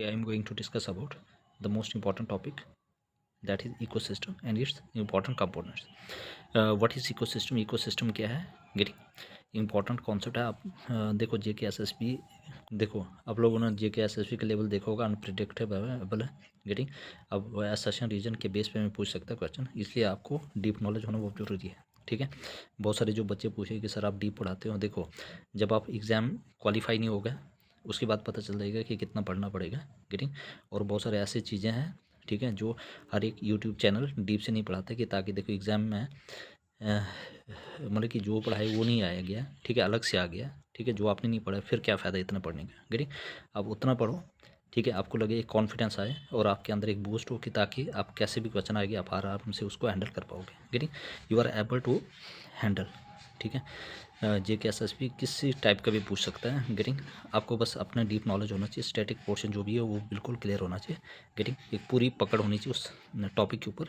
I am going to discuss about the most important topic, that is ecosystem and its important components. What is ecosystem? Ecosystem क्या है? Getting important concept है। आप देखो जेके SSB, देखो आप लोगों ने जेके एसएसबी का लेवल देखा होगा, अनप्रिडिक्टेबल है। गेटिंग अब एसेशन रीजन के बेस पे मैं पूछ सकता क्वेश्चन, इसलिए आपको डीप नॉलेज होना बहुत जरूरी है। ठीक है, बहुत सारे जो बच्चे पूछे कि सर आप डीप पढ़ाते हो, देखो जब आप एग्ज़ाम क्वालिफाई नहीं होगा उसके बाद पता चल जाएगा कि कितना पढ़ना पड़ेगा। गेटिंग और बहुत सारे ऐसी चीज़ें हैं, ठीक है, जो हर एक यूट्यूब चैनल डीप से नहीं पढ़ाते कि ताकि देखो एग्ज़ाम में मतलब कि जो पढ़ाई वो नहीं आया गया, ठीक है, अलग से आ गया, ठीक है, जो आपने नहीं पढ़ा फिर क्या फ़ायदा इतना पढ़ने का। गेटिंग आप उतना पढ़ो, ठीक है, आपको लगे एक कॉन्फिडेंस आए और आपके अंदर एक बूस्ट हो कि ताकि आप कैसे भी क्वेश्चन आएगी आप आराम से उसको हैंडल कर पाओगे। Getting you are able to handle. ठीक है, जेके एसएसबी किसी टाइप का भी पूछ सकता है। गेटिंग आपको बस अपना डीप नॉलेज होना चाहिए, स्टैटिक पोर्शन जो भी है वो बिल्कुल क्लियर होना चाहिए। गेटिंग एक पूरी पकड़ होनी चाहिए उस टॉपिक के ऊपर।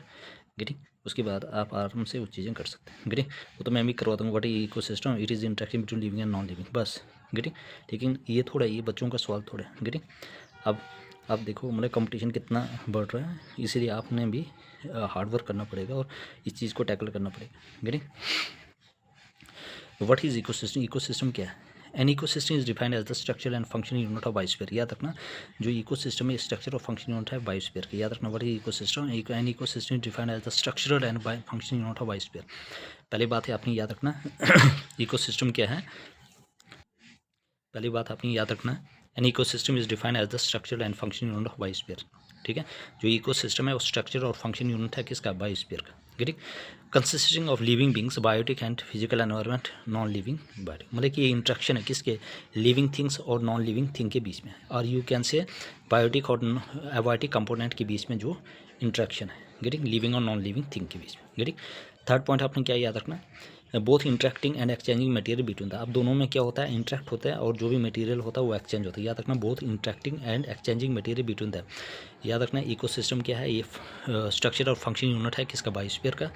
गेटिंग उसके बाद आप आराम से वो चीज़ें कर सकते हैं। गेटिंग वो तो मैं भी करवाता हूँ। What is ecosystem? It is interaction between living and non living, बस। गेटिंग लेकिन ये थोड़ा, ये बच्चों का सवाल थोड़ा है। गेटिंग अब आप देखो मतलब कंपटीशन कितना बढ़ रहा है, इसीलिए आपने भी हार्डवर्क करना पड़ेगा और इस चीज़ को टैकल करना पड़ेगा। Getting what is ecosystem? Ecosystem क्या है? An ecosystem is defined as the structure and functional unit of biosphere. याद रखना, जो इकोसिस्टम है स्ट्रक्चर और फंक्शनल यूनिट है बायोस्फीयर का। याद रखना, what is ecosystem? An ecosystem is defined as the structural and functional unit of biosphere. पहली बात है आपने याद रखना इकोसिस्टम क्या है, पहली बात आपने याद रखना, an ecosystem is defined as the structure and function unit of biosphere. ठीक है, जो इकोसिस्टम है वो स्ट्रक्चर और फंक्शन यूनिट है किसका? बायोस्फीयर का। Getting consisting of living beings, biotic and physical environment, non living body. मतलब कि ये इंट्रैक्शन है किसके? लिविंग थिंग्स और नॉन लिविंग थिंग के बीच में, और यू कैन से बायोटिक और एबायोटिक कंपोनेंट के बीच में जो इंट्रैक्शन है। गेटिंग लिविंग और नॉन लिविंग थिंग के बीच में। गेटिंग थर्ड पॉइंट आपने क्या याद रखना, both interacting and exchanging material between the. अब दोनों में क्या होता है? इंटरेक्ट होता है और जो भी मटेरियल होता है वो एक्सचेंज होता है। याद रखना, both interacting and exchanging material between the. याद रखना, इकोसिस्टम क्या है? ये स्ट्रक्चर और फंक्शन यूनिट है किसका? बायोस्फीयर का।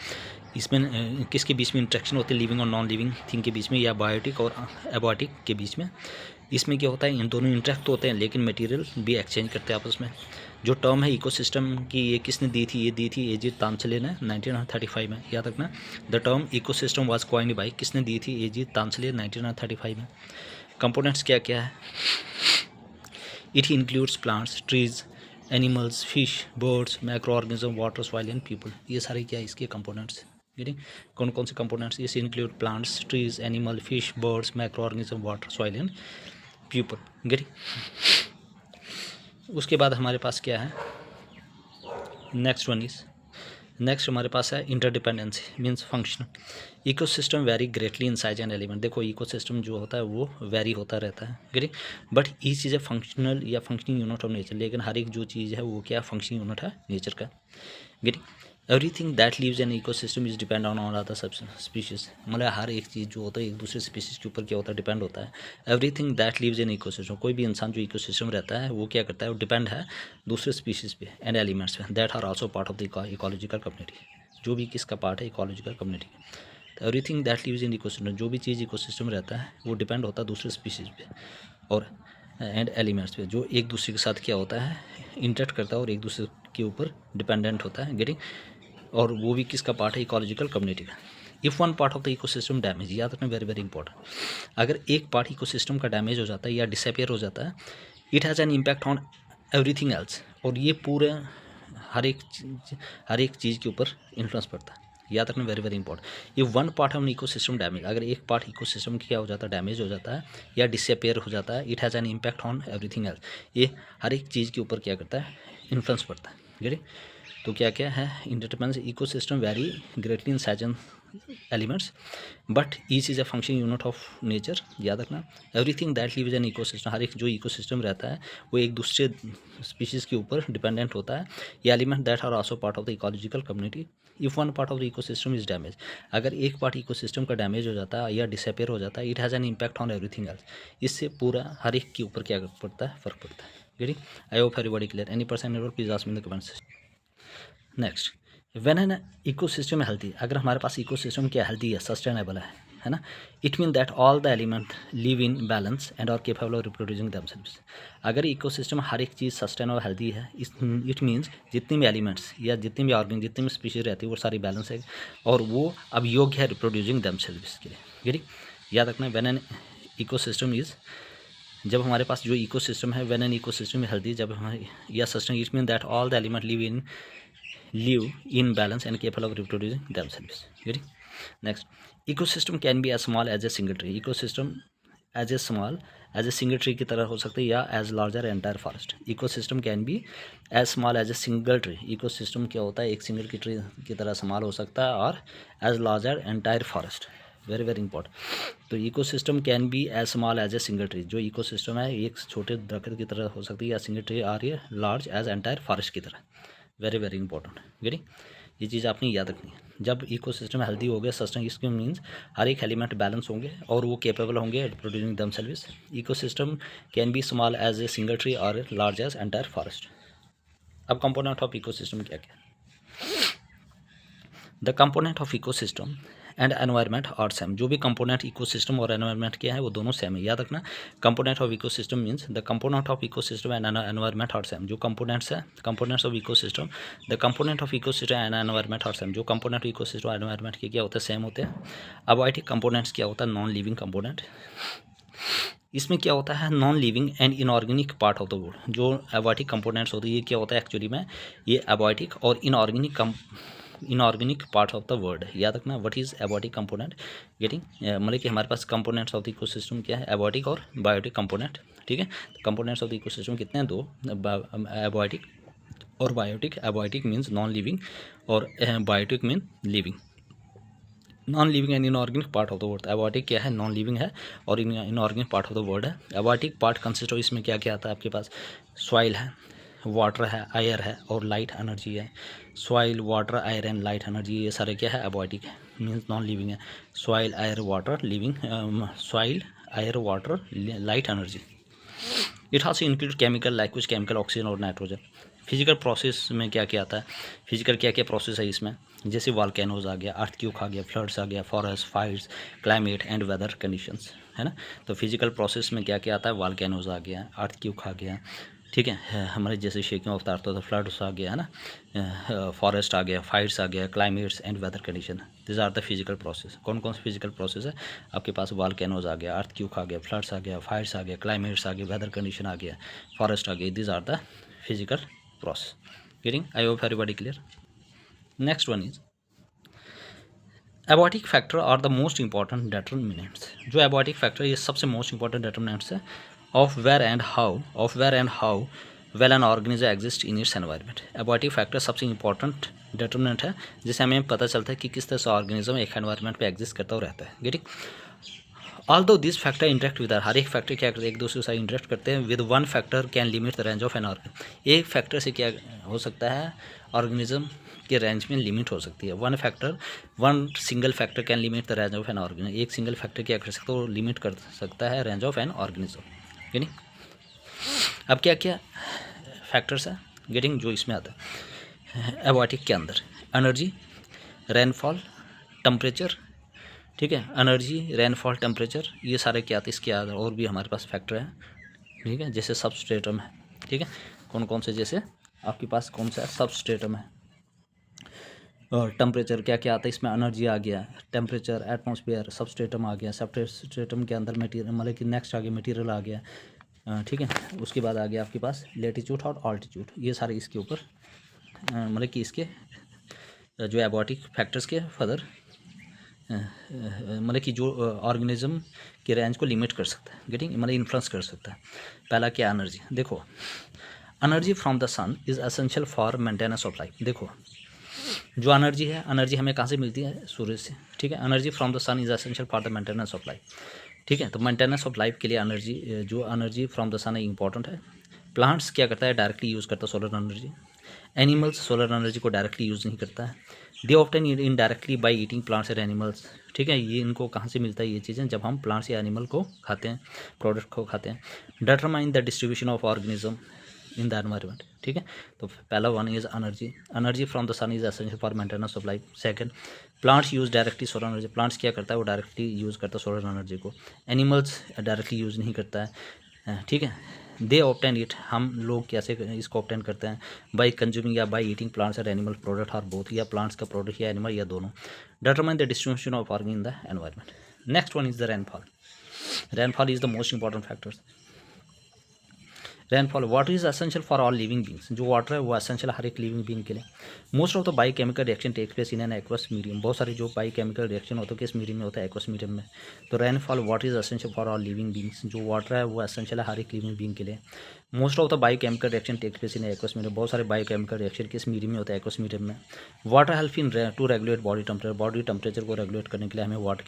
इसमें किसके बीच में इंटरेक्शन होती है? लिविंग और नॉन लिविंग थिंग के बीच में, या बायोटिक और एबायोटिक के बीच में। इसमें क्या होता है? इन दोनों इंटरेक्ट होते हैं लेकिन मटेरियल भी एक्सचेंज करते हैं आपस में। जो टर्म है इकोसिस्टम की, ये किसने दी थी? ये दी थी एजी तांसले ने 1935 में। याद रखना, the term ecosystem was coined bye, किसने दी थी? एजी तांसले 1935 में। कंपोनेंट्स क्या क्या है? It includes plants, trees, animals, fish, birds, micro organism, water, soil and people. ये सारे क्या है इसके कंपोनेंट्स? गेटिंग कौन कौन से कंपोनेंट्स? इस include plants, trees, animal, fish, birds, micro organism, water, soil and people. Getting उसके बाद हमारे पास क्या है? नेक्स्ट हमारे पास है interdependency means function. Ecosystem very greatly in size and element. देखो इकोसिस्टम जो होता है वो वेरी होता रहता है। गेटिंग बट ईच चीज़ है फंक्शनल या फंक्शनिंग यूनिट ऑफ नेचर, लेकिन हर एक जो चीज़ है वो क्या फंक्शनिंग यूनिट है नेचर का। Getting everything that lives in ecosystem is depend on all other species. मतलब हर एक चीज़ जो होता है एक दूसरे स्पीशीज के ऊपर क्या होता है? डिपेंड होता है। Everything that lives in ecosystem, कोई भी इंसान जो इकोसिस्टम रहता है वो क्या करता है? वो डिपेंड है दूसरे स्पीशीज पे एंड एलिमेंट्स पे that are also part of the ecological community, जो भी किसका पार्ट है? Ecological community. तो everything that lives in ecosystem, जो भी चीज़ इकोसिस्टम रहता है वो डिपेंड होता है दूसरे स्पीशीज पे और एंड एलिमेंट्स पे, जो एक दूसरे के साथ क्या होता है? इंटरेक्ट करता है और एक दूसरे के ऊपर डिपेंडेंट होता है। गेटिंग और वो भी किसका पार्ट है? इकोलॉजिकल कम्युनिटी का। If one part of the ecosystem damage, याद रखना वेरी वेरी इंपॉर्टेंट, अगर एक पार्ट इकोसिस्टम का डैमेज हो जाता है या डिसअपियर हो जाता है, it has an impact on everything else, और ये पूरे हर एक चीज़ के ऊपर इन्फ्लुएंस पड़ता है। याद रखना वेरी वेरी इंपॉर्टेंट। ये one part of ecosystem damage, अगर एक पार्ट इकोसिस्टम क्या हो जाता है? डैमेज हो जाता है या डिसअपियर हो जाता है, it has an impact on everything else, ये हर एक चीज़ के ऊपर क्या करता है? इन्फ्लुएंस पड़ता है। गेटिंग तो क्या क्या है? Interdependence, ecosystem very greatly in size and elements but each is a function unit of nature. याद रखना, everything that lives in ecosystem, हर एक जो इकोसिस्टम रहता है वो एक दूसरे स्पीशीज़ के ऊपर डिपेंडेंट होता है। ये element that are also part of the ecological community. If one part of the ecosystem is damage, अगर एक पार्ट इकोसिस्टम का डैमेज हो जाता है या डिसअपियर हो जाता है, it has an impact on everything else, इससे पूरा हर एक के ऊपर क्या पड़ता है? फ़र्क पड़ता है। Getting I hope everybody clear. Any person please ask me in the comments. Next, when an ecosystem है हेल्थी, अगर हमारे पास इकोसिस्टम क्या हेल्थी है, सस्टेनेबल है, है ना. It mean that all the element live in balance and are capable of reproducing themselves. अगर इकोसिस्टम हर एक चीज़ सस्टेन और हेल्दी है, इट मीन्स जितनी भी एलिमेंट्स या जितनी भी ऑर्गेनिज्म, जितनी भी स्पीशीज रहती है वो सारी बैलेंस है और वो अब योग्य है रिप्रोड्यूसिंग देमसेल्व्स के लिए. ठीक, याद रखना, व्हेन एन इकोसिस्टम इज, जब हमारे पास जो इकोसिस्टम है, when an ecosystem is healthy, जब हमारे या sustain, it mean that all the element live in balance and capable of reproducing themselves. Getting? Next, ecosystem can be as small as a single tree. Ecosystem as a small as a single tree की तरह हो सकता है या as larger entire forest. Ecosystem can be as small as a single tree. Ecosystem क्या होता है, एक सिंगल की ट्री की तरह स्मॉल हो सकता है और as larger entire forest. Very very important. तो ecosystem can be as small as a single tree. जो इकोसिस्टम है एक छोटे दरख्त की तरह हो सकती है या सिंगल ट्री आ रही है लार्ज एज एंटायर फॉरेस्ट की तरह. Very very important. गेटिंग? ये चीज़ आपने याद रखनी है. जब इकोसिस्टम हेल्दी हो गया, सस्टेन, इसके मीन्स हर एक एलिमेंट बैलेंस होंगे और वो केपेबल होंगे producing themselves. Ecosystem can be small as a single tree और लार्ज एज एंटायर फॉरेस्ट. अब कंपोनेंट ऑफ इकोसिस्टम क्या क्या? The component of ecosystem and environment are same. जो भी कंपोनेंट इकोसिस्टम और एनवायरनमेंट क्या है वो दोनों सेम है. याद रखना, component of ecosystem means the component of ecosystem and environment are same. जो कंपोनेंट्स है, components of ecosystem, the component of ecosystem and environment are same. जो कंपोनेंट ऑफ इकोसिस्टम और एनवायरनमेंट के क्या होते हैं, सेम होते हैं. अबायोटिक कंपोनेंट्स क्या होता है, नॉन लिविंग कंपोनेंट. इसमें क्या होता है, non living and inorganic part of the world. जो अबायोटिक कंपोनेंट्स होते हैं ये क्या होता है एक्चुअली में, ये अबायोटिक और inorganic part of the world है. याद रखना, what is abiotic component. Getting? मतलब कि हमारे पास कंपोनेंट्स ऑफ द इकोसिस्टम क्या है, एबायोटिक और बायोटिक कंपोनेंट. ठीक है, कंपोनेंट्स ऑफ द इकोसिस्टम कितने हैं, दो, एबायोटिक और biotic. Abiotic means non living और biotic mean living. Non living and inorganic part of the world. Abiotic क्या है, नॉन लिविंग है और inorganic part of the world है. एबायोटिक पार्ट कंसिस्ट ऑफ, इसमें क्या क्या आता है आपके पास, सॉइल है, वाटर है, एयर है और लाइट एनर्जी है. Soil, water, air and light energy, ये सारे क्या है, एबायोटिक है, मीन्स नॉन लिविंग है. Soil, air, water, living, soil, air, water, light energy. It also include chemical like कुछ केमिकल, ऑक्सीजन और नाइट्रोजन. फिजिकल प्रोसेस में क्या क्या आता है, फिजिकल क्या क्या प्रोसेस है इसमें, जैसे वॉल्केनोज आ गया, अर्थक्वेक आ गया, फ्लड्स आ गया, forest fires, climate and weather conditions, है ना. तो फिजिकल प्रोसेस में क्या क्या आता है, वॉल्केनोज आ गया, अर्थक्वेक आ गया, ठीक है, हमारे जैसे शेकिंग ऑफ द अर्थ होता है, फ्लड्स आ गया, है ना, फॉरेस्ट आ गया, फायर्स आ गया, climates and weather condition. This are the physical process. कौन कौन से फिजिकल प्रोसेस है आपके पास, वॉल्केनोज आ गया, अर्थक्वेक आ गया, फ्लड्स आ गया, फायर्स आ गया, क्लाइमेट्स आ गया, वेदर कंडीशन आ गया, फॉरेस्ट आ गई. This are the physical process. Getting? I hope everybody clear. Next one is abiotic factor are the most important determinants. जो एबायोटिक फैक्टर ये सबसे मोस्ट इंपॉर्टेंट डेटरमिनेंट्स है of where and how well an organism exists in its environment. Abiotic factor सबसे important determinant है जिससे हमें पता चलता है कि किस तरह से ऑर्गेनिज्म एक एनवायरनमेंट पे एग्जिस्ट करता हुआ रहता है. Getting? Although this factor interact with her एक फैक्टर क्या करते हैं, एक दूसरे के साथ इंटरेक्ट करते हैं. With one factor can limit the range of an organism. एक फैक्टर से क्या हो सकता है, ऑर्गेनिज्म के रेंज में लिमिट हो सकती है. One single factor can limit the range of an organism. एक सिंगल फैक्टर क्या कर सकता है, वो लिमिट कर सकता है range of an organism. Getting? अब क्या क्या फैक्टर्स है गेटिंग जो इसमें आता है एबायोटिक के अंदर, एनर्जी, रेनफॉल, टेम्परेचर. ठीक है, एनर्जी, रेनफॉल, टेम्परेचर, ये सारे क्या आते हैं इसके अंदर. और भी हमारे पास फैक्टर है, ठीक है, जैसे सबस्ट्रेटम है. ठीक है, कौन कौन से, जैसे आपके पास कौन सा सबस्ट्रेटम है. और टेम्परेचर क्या क्या आता है इसमें, एनर्जी आ गया, टेम्परेचर, एटमॉस्फेयर, सबस्ट्रेटम आ गया. सबस्ट्रेटम के अंदर मटीरियल, मतलब कि नेक्स्ट आ गया मटीरियल आ गया. ठीक है, उसके बाद आ गया आपके पास लेटीट्यूड और ऑल्टीट्यूड. ये सारे इसके ऊपर मतलब कि इसके जो एबायोटिक फैक्टर्स के फर्दर मतलब कि जो ऑर्गेनिज्म के रेंज को लिमिट कर सकता है. गेटिंग? मतलब इन्फ्लुएंस कर सकता है. पहला क्या, एनर्जी. देखो, energy from the sun is essential for maintenance of life. देखो, जो एनर्जी है, एनर्जी हमें कहाँ से मिलती है, सूरज से. ठीक है, energy from the sun is essential for the maintenance of life. ठीक है, तो मेंटेनेंस ऑफ लाइफ के लिए एनर्जी, जो एनर्जी फ्रॉम द सन है इंपॉर्टेंट है. प्लांट्स क्या करता है, डायरेक्टली यूज़ करता है solar energy. Animals solar energy को डायरेक्टली यूज़ नहीं करता है. They often indirectly by eating plants and animals. ठीक है, ये इनको कहाँ से मिलता है ये चीज़ें, जब हम प्लांट्स या एनिमल को खाते हैं, प्रोडक्ट को खाते हैं. Determine the distribution of organism. In the environment, ठीक है। तो पहला one is energy, energy from the sun is essential for maintenance of life. Second, plants use directly solar energy, plants क्या करता है वो डायरेक्टली यूज़ करता है सोलर एनर्जी को। एनिमल्स डायरेक्टली यूज़ नहीं करता है, ठीक है। दे ऑप्टेन इट, हम लोग कैसे इसको ऑप्टेन करते हैं, बाई कंज्यूमिंग या बाई ईटिंग प्लांट्स और एनिमल प्रोडक्ट आर बोथ, या प्लांट्स का प्रोडक्ट या एनिमल या दोनों। Determine the distribution of organ in the environment. Next one is the rainfall, rainfall is the most important factors. Rainfall, water is essential for all living beings, जो water है वो essential हर एक living being के लिए। Most of the biochemical reaction take place in an aqueous medium, बहुत सारे जो बाई केमिकल रिएक्शन होते हैं किस मीडियम में होता है, एक्वस मीडियम में। तो rainfall water is essential for all living beings, जो वाटर है वो एसेंशियल है हर एक लिविंग बींग के लिए। Most of the biochemical reaction take place in aqueous medium, बहुत सारे बाई केमिकल रिएक्शन किस मीडियम में होता है, एक्वस मीडियम में। Water help in to regulate body temperature, body temperature को रेगुलेट करने के लिए हमें वाटर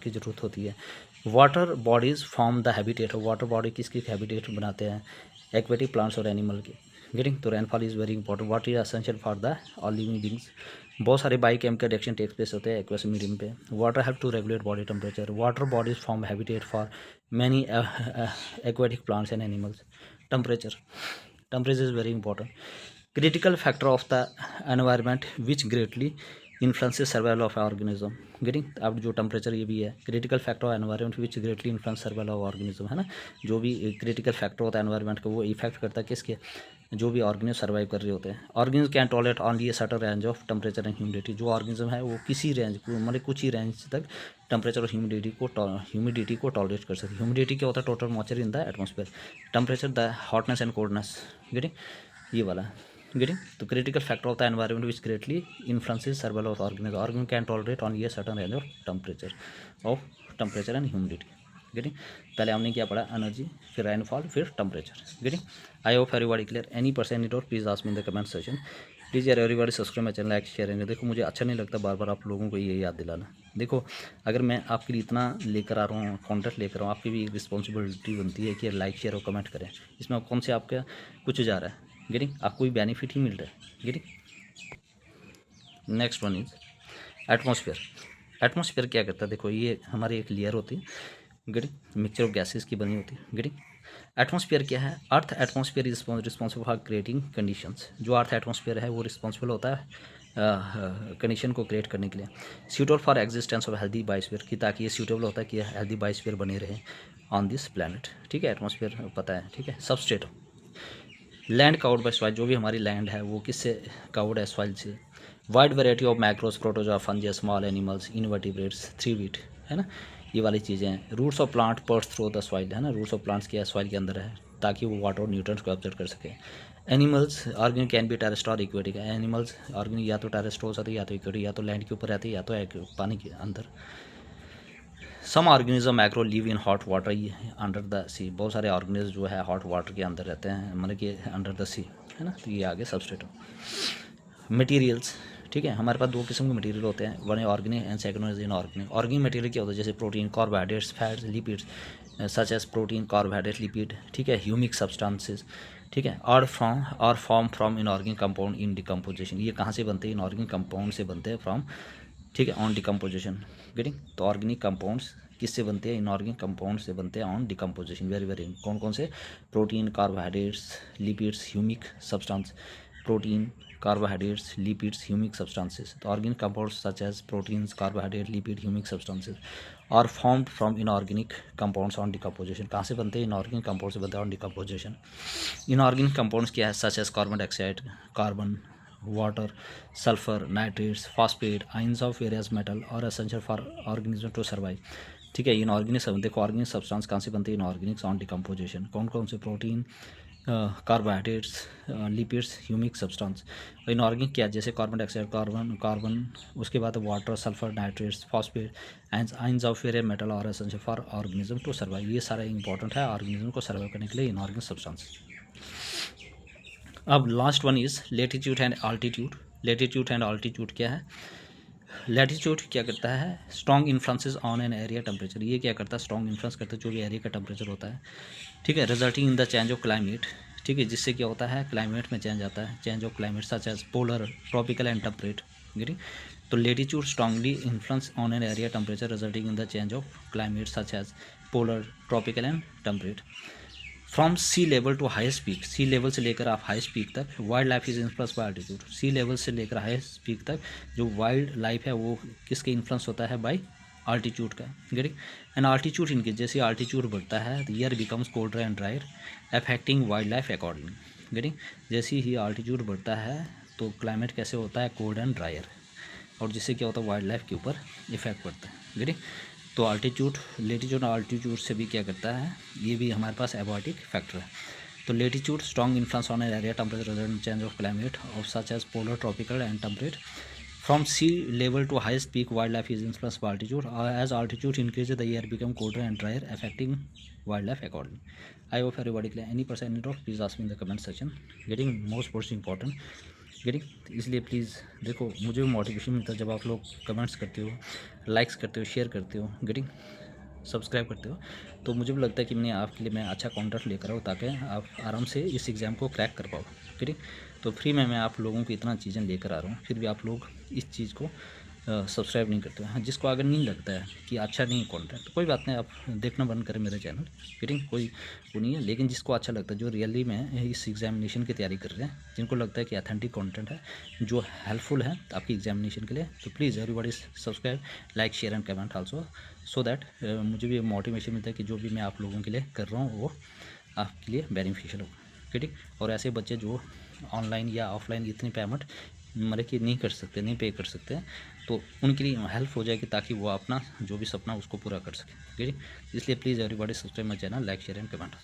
की ज़रूरत होती है। Water bodies form the habitat, water body किसकी हैबिटेट बनाते हैं, एक्वेटिक प्लांट्स और एनिमल के, गेटिंग। तो rainfall is very important, water is essential for the all living beings. बहुत सारे biochemical reaction take place होते हैं एक्वस मीडियम पे। Water help to regulate body temperature, water bodies form habitat for many aquatic plants and animals. Temperature is very important, critical factor of the environment which greatly influences survival of organism, getting. अब जो temperature ये भी है critical factor of environment which greatly influence survival of organism, है ना। जो भी critical factor होता है एनवायरनमेंट का वो इफेक्ट करता है किसके, जो भी ऑर्गेनिज्म सर्वाइव कर रहे होते हैं। Organism can tolerate only a certain range of temperature and humidity, जो ऑर्गेनिज्म है वो किसी रेंज को मतलब कुछ ही रेंज तक टेम्परेचर और ह्यूमिडिटी को टॉलरेट कर सकती है। ह्यूमिडिटी क्या होता है, total moisture in the atmosphere. Temperature the hotness and coldness, getting, ये वाला गेटिंग। तो critical factor of the environment which greatly influences survival of organism can tolerate only a certain range of temperature and humidity, getting. पहले हमने क्या पढ़ा, energy, फिर rainfall, फिर temperature, getting. I hope everybody clear. Any person it or please ask me in the comment section. Please यार everybody subscribe my channel, like share and देखो मुझे अच्छा नहीं लगता बार बार आप लोगों को ये याद दिलाना। देखो अगर मैं आपके लिए इतना लेकर आ रहा हूँ, कॉन्टेंट लेकर आ रहा हूँ, आपकी भी एक रिस्पॉन्सिबिलिटी बनती है कि लाइक शेयर और कमेंट करें। इसमें कौन से आपका कुछ जा रहा है, गेटिंग, आपको भी बेनिफिट ही मिल रहा है, getting. Next one is atmosphere. Atmosphere क्या करता है, देखो ये हमारी एक लेयर होती है, गेटिंग, मिक्सचर ऑफ गैसेस की बनी होती है, गेटिंग। एटमॉस्फेयर क्या है, earth atmosphere is responsible for creating conditions, जो अर्थ एटमॉस्फेयर है वो रिस्पॉन्सिबल होता है कंडीशन को क्रिएट करने के लिए। Suitable for existence of healthy biosphere, की ताकि ये सूटेबल होता है कि हेल्दी बायोस्फीयर बने रहे ऑन दिस प्लैनेट, ठीक है। एटमॉस्फेयर पता है, ठीक है। Substrate, land covered by soil, जो भी हमारी लैंड है वो किससे काउड है, सॉइल से। Wide variety of macros, protozoa, fungi, small animals, invertebrates, 3 वीट, है ना, ये वाली चीज़ें हैं। Roots of plant pierce through the soil, है ना, रूट्स ऑफ प्लांट्स क्या है, सॉइल के अंदर है ताकि वो वाटर और न्यूट्रिएंट्स को एब्जॉर्ब कर सके। Animals, organic can be terrestrial और एक्वेटिक, एनिमल्स ऑर्गेनिक या तो टेरेस्ट्रियल हो सकते हैं या तो एक्वेटिक, या तो लैंड के ऊपर रहते हैं या तो पानी के अंदर। Some organism macro live in hot water under the sea, बहुत सारे ऑर्गेनिज्म जो है हॉट वाटर के अंदर रहते हैं, मतलब कि अंडर द सी, है ना। तो ये आगे सबस्ट्रेट। मटेरियल्स, ठीक है, हमारे पास 2 किस्म के मटेरियल होते हैं, वन है organic and second is inorganic. Organic material क्या होता है, जैसे protein, carbohydrates, fats, lipids, such as protein, carbohydrate, lipid, ठीक है, ह्यूमिक सब्सटेंसेस, ठीक है, और form from inorganic compound in decomposition, ये कहाँ से बनते हैं, इनऑर्गेनिक कंपाउंड से बनते हैं फ्रॉम, ठीक है, ऑन डिकम्पोजिशन, गेटिंग। तो ऑर्गेनिक कंपाउंड्स किससे बनते हैं, इनऑर्गेनिक कंपाउंड से बनते हैं ऑन डिकम्पोजिशन, वेरी वेरी कौन कौन से, protein, carbohydrates, lipids, humic substance, protein, carbohydrates, lipids, humic substances. The organic compounds such as proteins, carbohydrate, lipid, humic substances are formed from inorganic compounds on decomposition. कहाँ से बनते हैं, inorganic compounds से बनते हैं on decomposition. Inorganic compounds क्या है, such as carbon dioxide, carbon, water, sulfur, nitrates, phosphate, ions of various metal are essential for organism to survive. ठीक है, इनऑर्गेनिक देखो ऑर्गेनिक सब्सटेंस कहाँ से बनते हैं, इनऑर्गेनिक्स ऑन डिकम्पोजिशन, कौन कौन से, protein, carbohydrates, lipids, humic substance. Inorganic क्या, जैसे कार्बन डाइऑक्साइड, कार्बन, उसके बाद water, sulphur, nitrates, phosphate, ions of various metal और essential for organism to survive, ये सारा इंपॉर्टेंट है ऑर्गेनिज्म को सर्वाइव करने के लिए इनऑर्गेनिक सब्सटेंस। अब last one is latitude and altitude. Latitude and altitude क्या है, लैटीट्यूड क्या करता है, strong influences on an area temperature, ये क्या करता है, स्ट्रॉन्ग इन्फ्लुएंस करता है जो भी एरिया का टेम्परेचर होता है, ठीक है, resulting in the change of climate, ठीक है, जिससे क्या होता है, क्लाइमेट में चेंज आता है, change of climate such as polar, tropical and temperate, getting. तो latitude strongly influence on an area temperature resulting in the change of climate such as polar, tropical and temperate. From sea level to highest peak, sea level से लेकर आप highest peak तक wildlife is influence by altitude. Sea level से लेकर highest peak तक जो wild life है वो किसके इन्फ्लुएंस होता है, बाय आल्टीट्यूड का। गेटिंग एंड आल्टीट्यूड इनकेस जैसे आल्टीट्यूड बढ़ता है the year becomes colder and dryer affecting wild life accordingly. Getting जैसे ही आल्टीट्यूड बढ़ता है तो क्लाइमेट कैसे होता है, कोल्ड एंड ड्रायर, और जिससे क्या होता है वाइल्ड लाइफ के ऊपर इफेक्ट पड़ता है। गेटिंग तो आल्टीट्यूड, लेटीट्यूड आल्टीट्यूड से भी क्या करता है, ये भी हमारे पास एबायोटिक फैक्टर है। तो latitude strong influence on an area temperature change of climate of such as polar, tropical and temperate. From sea level to highest peak, wildlife is influenced by altitude. As altitude increases, the air become colder and drier, affecting wildlife accordingly. I hope everybody clear. Any person, any doubt, please ask me in the comment section. Getting most important. Getting इसलिए please देखो मुझे भी motivation मिलता है जब आप लोग comments करते हो, लाइक्स करते हो, शेयर करते हो, गेटिंग सब्सक्राइब करते हो, तो मुझे भी लगता है कि आपके लिए मैं अच्छा कंटेंट लेकर आऊँ ताकि आप आराम से इस एग्ज़ाम को क्रैक कर पाओ। ठीक, तो फ्री में मैं आप लोगों को इतना चीज़ें लेकर आ रहा हूँ, फिर भी आप लोग इस चीज़ को सब्सक्राइब नहीं करते हो। हाँ, जिसको अगर नहीं लगता है कि अच्छा नहीं कंटेंट तो कोई बात नहीं, आप देखना बंद करें मेरा चैनल। फिटिंग कोई वो नहीं है, लेकिन जिसको अच्छा लगता है, जो रियली में इस एग्जामिनेशन की तैयारी कर रहे हैं, जिनको लगता है कि अथेंटिक कंटेंट है जो हेल्पफुल है आपकी एग्जामिनेशन के लिए, तो please everybody subscribe, like, share and comment also, so that मुझे भी मोटिवेशन मिलता है कि जो भी मैं आप लोगों के लिए कर रहा हूँ वो आपके लिए बेनिफिशियल होगा। ठीक, और ऐसे बच्चे जो ऑनलाइन या ऑफलाइन इतनी पेमेंट मतलब कि नहीं कर सकते, नहीं पे कर सकते, तो उनके लिए हेल्प हो जाएगी ताकि वो अपना जो भी सपना उसको पूरा कर सके। ठीक है, इसलिए please everybody subscribe my channel, like, share and comment.